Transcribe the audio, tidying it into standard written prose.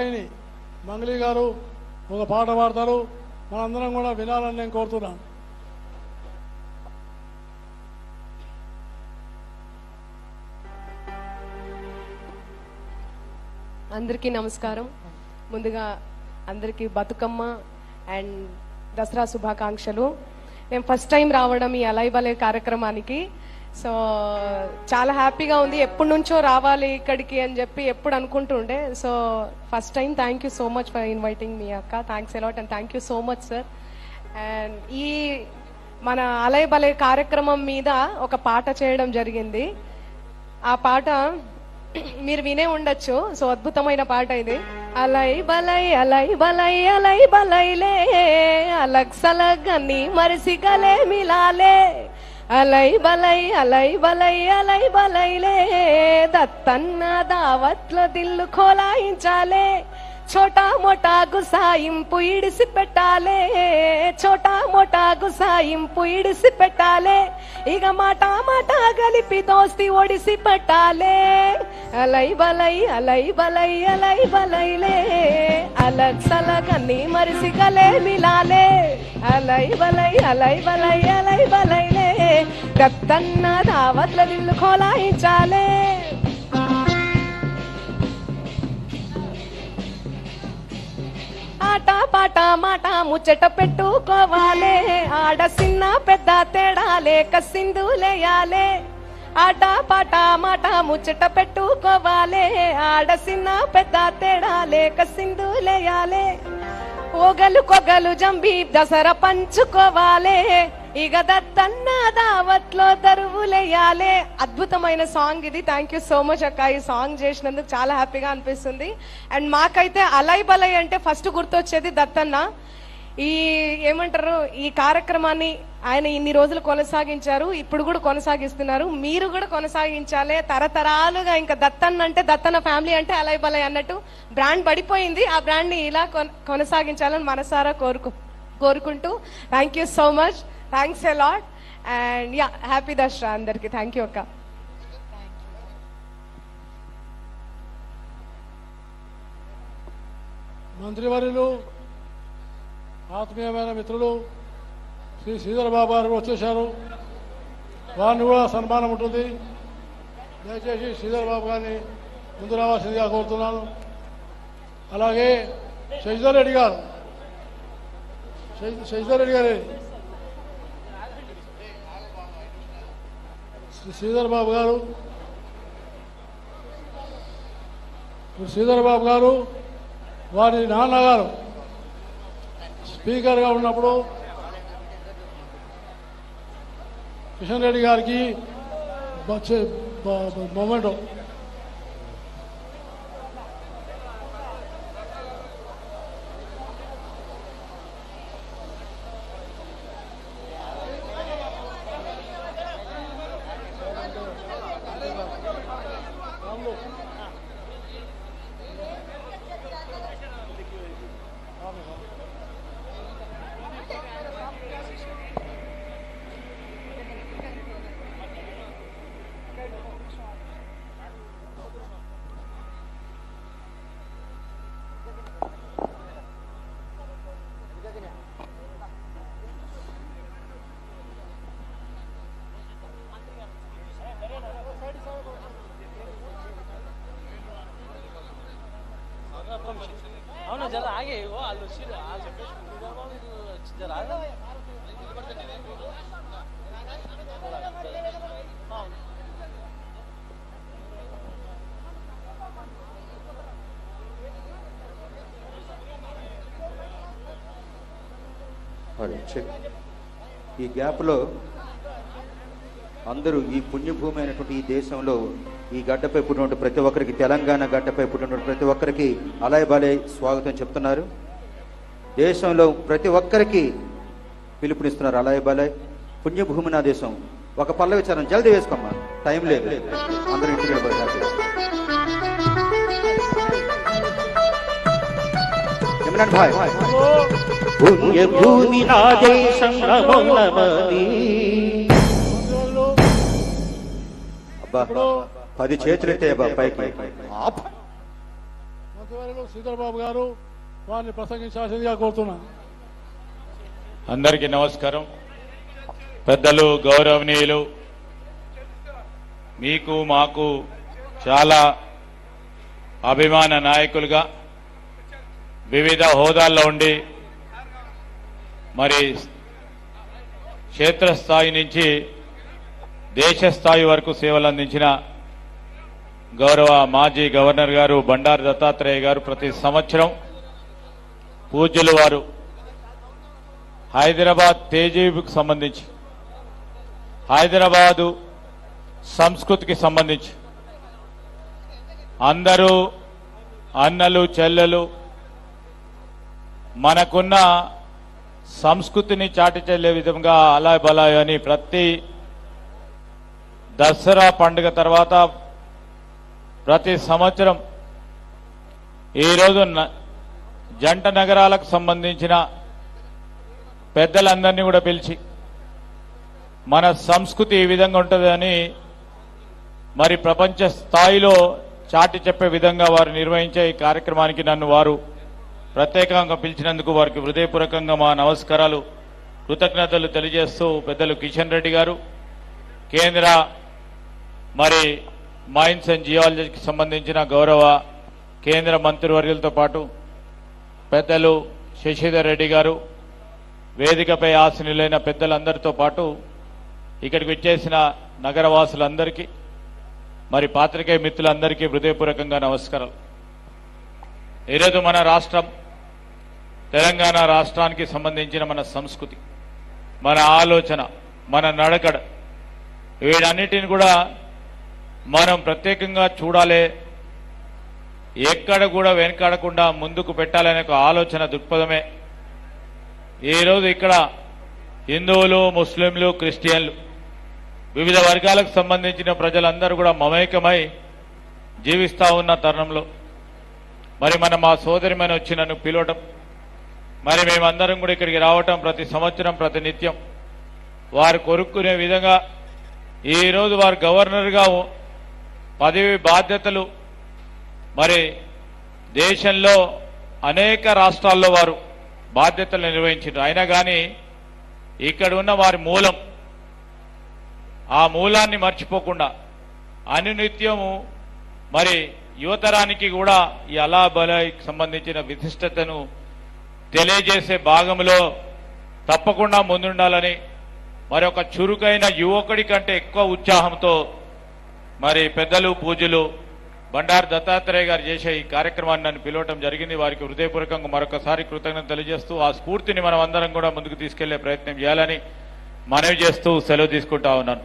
గాయని మంగళి గారు ఒక పాట పాడతారు. మనందరం కూడా వినాలని నేను కోరుతున్నాను. అందరికీ నమస్కారం. ముందుగా అందరికీ బతుకమ్మ అండ్ దసరా శుభాకాంక్షలు. నేను ఫస్ట్ టైం రావడం ఈ అలై బలే కార్యక్రమానికి. సో చాలా హ్యాపీగా ఉంది. ఎప్పటి నుంచో రావాలి ఇక్కడికి అని చెప్పి ఎప్పుడు అనుకుంటుండే. So first time thank you so much for inviting మీ అక్క. Thanks a lot and thank you so much sir. And ఈ మన అలై బలే కార్యక్రమం మీద ఒక పాట చేయడం జరిగింది. ఆ పాట మీరు వినే ఉండొచ్చు. సో అద్భుతమైన పాట ఇది. అలై బలై అలై బలై అలై బలైలే అలగ్ సలగ్ అన్ని మరిసి గలే మిలాలే అలై బలై అలై బలై అలై బలైలే దత్తన్న దావత్ల దిల్లు ఖోలాయించాలే छोटा मोटा गुसाइंपु इडिसी పెట్టాలే छोटा मोटा गुसाइंपु इडिसी పెట్టాలే ఇగ మాటా మాటా గలిపి దోస్తి ఒడిసి పెట్టాలే అలై బలై అలై బలై అలై బలైలే అలగ్ సలగ్ అన్ని మరిసి గలే మిలాలే అలై బలై అలై బలై అలై బలైలే గత్తన్న దావత్ల దిల్లు ఖోలాయించాలే ఆట పాట మాట ముచ్చట పెట్టుకోవాలే ఆడ చిన్న పెద్ద తేడా లేక సింధులేయాలే ఆట పాట మాట ముచ్చట పెట్టుకోవాలే ఆడ చిన్న పెద్ద తేడా లేక సింధులేయాలే ఓగలు కొగలు జంబి దసరా పంచుకోవాలే ఇక దత్తన్న దావత్లో దరువులేయాలే. అద్భుతమైన సాంగ్ ఇది. థ్యాంక్ యూ సో మచ్ అక్క. ఈ సాంగ్ చేసినందుకు చాలా హ్యాపీగా అనిపిస్తుంది. అండ్ మాకైతే అలై బలై అంటే ఫస్ట్ గుర్తొచ్చేది దత్తన్న. ఈ ఏమంటారు ఈ కార్యక్రమాన్ని ఆయన ఇన్ని రోజులు కొనసాగించారు, ఇప్పుడు కూడా కొనసాగిస్తున్నారు. మీరు కూడా కొనసాగించాలి తరతరాలుగా. ఇంకా దత్తన్న అంటే దత్తన్న ఫ్యామిలీ అంటే అలై బలై అన్నట్టు బ్రాండ్ పడిపోయింది. ఆ బ్రాండ్ ని ఇలా కొనసాగించాలని మనసారా కోరుకుంటూ thank you so much. Thanks a lot and yeah happy Dasara అందరికి. థ్యాంక్ యూ అక్క. మంత్రివర్యులు ఆత్మీయమైన మిత్రులు శ్రీ శ్రీధర్ బాబు గారు వచ్చేశారు. వారిని కూడా సన్మానం ఉంటుంది. దయచేసి శ్రీధర్ బాబు గారిని ముందు రావాల్సిందిగా కోరుతున్నాను. అలాగే శశిధర్ రెడ్డి గారు శ్రీధర్ బాబు గారు వారి నాన్నగారు స్పీకర్గా ఉన్నప్పుడు కిషన్ రెడ్డి గారికి మొమెంటో అవును జర ఆగే వాళ్ళు ఈ గ్యాప్లో అందరూ ఈ పుణ్యభూమి అయినటువంటి ఈ దేశంలో ఈ గడ్డపై పుట్టినటువంటి ప్రతి ఒక్కరికి, తెలంగాణ గడ్డపై పుట్టినటువంటి ప్రతి ఒక్కరికి అలై బలై స్వాగతం చెప్తున్నారు. దేశంలో ప్రతి ఒక్కరికి పిలుపునిస్తున్నారు అలై బలై. పుణ్యభూమి నా దేశం. ఒక పల్లవి చరణం జల్దీ వేసుకోమ్మా, టైం లేదు. అందరూ ఇంటికి వెళ్ళిపోయారు. పుణ్యభూమి నా దేశం నమోనమని. అబ్బా 10 చేతులెత్తే పైకి. మంత్రివర్యులు శ్రీధర్ బాబు గారు వారిని ప్రసంగించాల్సిందిగా కోరుతున్నాను. అందరికీ నమస్కారం. పెద్దలు, గౌరవనీయులు, మీకు మాకు చాలా అభిమాన నాయకులుగా వివిధ హోదాల్లో ఉండి మరి క్షేత్రస్థాయి నుంచి దేశ స్థాయి వరకు సేవలు అందించిన గౌరవ మాజీ గవర్నర్ గారు బండారు దత్తాత్రేయ గారు ప్రతి సంవత్సరం పూజ్యులు వారు హైదరాబాద్ తేజీబుకు సంబంధించి, హైదరాబాదు సంస్కృతికి సంబంధించి అందరూ అన్నలు చెల్లెలు మనకున్న సంస్కృతిని చాటి చెల్లే విధంగా అలాయ్ బలాయ్ అని ప్రతి దసరా పండుగ తర్వాత ప్రతి సంవత్సరం ఈరోజు జంట నగరాలకు సంబంధించిన పెద్దలందరినీ కూడా పిలిచి మన సంస్కృతి ఈ విధంగా ఉంటుందని మరి ప్రపంచ స్థాయిలో చాటి చెప్పే విధంగా వారు నిర్వహించే ఈ కార్యక్రమానికి నన్ను వారు ప్రత్యేకంగా పిలిచినందుకు వారికి హృదయపూర్వకంగా మా నమస్కారాలు, కృతజ్ఞతలు తెలియజేస్తూ పెద్దలు కిషన్ రెడ్డి గారు, కేంద్ర మరి మైన్స్ అండ్ జియాలజీకి సంబంధించిన గౌరవ కేంద్ర మంత్రివర్యులతో పాటు పెద్దలు శశిధర్ రెడ్డి గారు, వేదికపై ఆసీనులైన పెద్దలందరితో పాటు ఇక్కడికి వచ్చేసిన నగరవాసులందరికీ మరి పాత్రికేయ మిత్రులందరికీ హృదయపూర్వకంగా నమస్కారాలు. ఈరోజు మన రాష్ట్రం తెలంగాణ రాష్ట్రానికి సంబంధించిన మన సంస్కృతి, మన ఆలోచన, మన నడకడ వీటన్నిటిని కూడా మనం ప్రత్యేకంగా చూడాలి, ఎక్కడ కూడా వెనకాడకుండా ముందుకు పెట్టాలనే ఒక ఆలోచన దృక్పథమే ఈరోజు ఇక్కడ హిందువులు, ముస్లింలు, క్రిస్టియన్లు వివిధ వర్గాలకు సంబంధించిన ప్రజలందరూ కూడా మమేకమై జీవిస్తూ ఉన్న తరుణంలో మరి మా సోదరిమని వచ్చి నన్ను పిలవటం, మరి మేమందరం కూడా ఇక్కడికి రావటం, ప్రతి సంవత్సరం ప్రతి నిత్యం వారు కొరుక్కునే విధంగా ఈరోజు వారు గవర్నర్గా పదవి బాధ్యతలు మరి దేశంలో అనేక రాష్ట్రాల్లో వారు బాధ్యతలు నిర్వహించారు. అయినా కానీ ఇక్కడ ఉన్న వారి మూలం, ఆ మూలాన్ని మర్చిపోకుండా అనునిత్యము మరి యువతరానికి కూడా ఈ అలాబలాయికి సంబంధించిన విశిష్టతను తెలియజేసే భాగంలో తప్పకుండా ముందుండాలని మరి ఒక చురుకైన యువకుడి కంటే ఎక్కువ ఉత్సాహంతో మరి పెద్దలు పూజలు బండారు దత్తాత్రేయ గారు చేసే ఈ కార్యక్రమాన్ని నన్ను పిలవటం జరిగింది. వారికి హృదయపూర్వకంగా మరొకసారి కృతజ్ఞత తెలియజేస్తూ ఆ స్ఫూర్తిని మనం అందరం కూడా ముందుకు తీసుకెళ్లే ప్రయత్నం చేయాలని మనవి చేస్తూ సెలవు తీసుకుంటా ఉన్నాను.